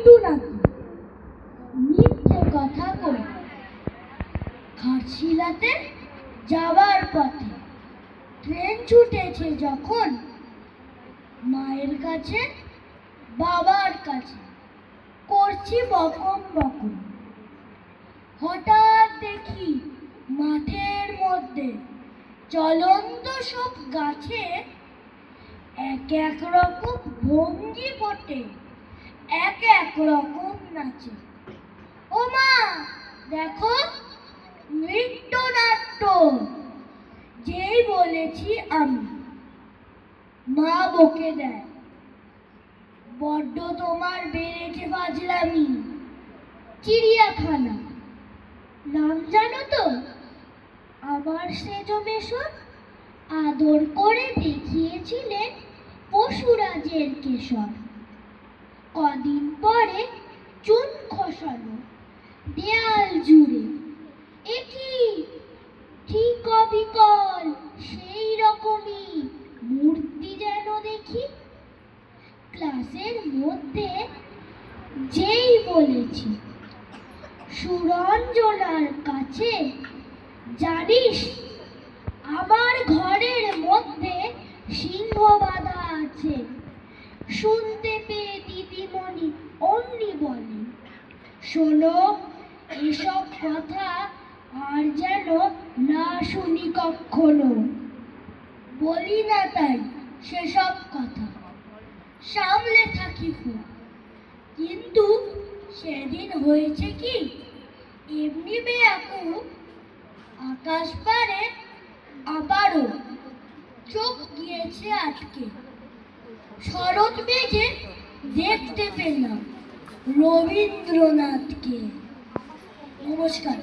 একটু নাকি মিথ্যে কথা কই। ঘাটশিলাতে যাবার পথে ট্রেন ছুটেছে যখন, মায়ের কাছে বাবার কাছে করছি বকম বকম। হঠাৎ দেখি মাঠের মধ্যে চলন্ত সব গাছে এক এক রকম ভঙ্গি ফোটে, এক এক রকম নাচে। ও মা, দেখো নৃত্যনাট্য। যেই বলেছি আমি, মা বকে দেয়, বড্ড তোমার বেড়েছে ফাজলামি। চিড়িয়াখানা নাম জানো তো? আমার সেজ বেশন আদর করে দেখিয়েছিলেন পশুরাজের কেশর। কদিন পরে চুন খসানো দেয়াল জুড়ে, একই ঠিক অবিকল সেই রকমই মূর্তি যেন দেখি। ক্লাসের মধ্যে যেই বলেছি, সুরঞ্জনার কাছে, জানিস আমার ঘরের মধ্যে সিংহ বাঁধা আছে, শুনতে পেয়ে দিদিমণি অমনি বলে, শোনো এসব কথা আর যেন না শুনি কখনো। বলি না তাই সেসব কথা, সামলে থাকি খুব। কিন্তু সেদিন হয়েছে কি, এমনি বেয়াকুব, আকাশ পারে আবারও চোখ গিয়েছে আটকে। শরৎ বেগে দেখতে পেলাম রবীন্দ্রনাথকে। নমস্কার।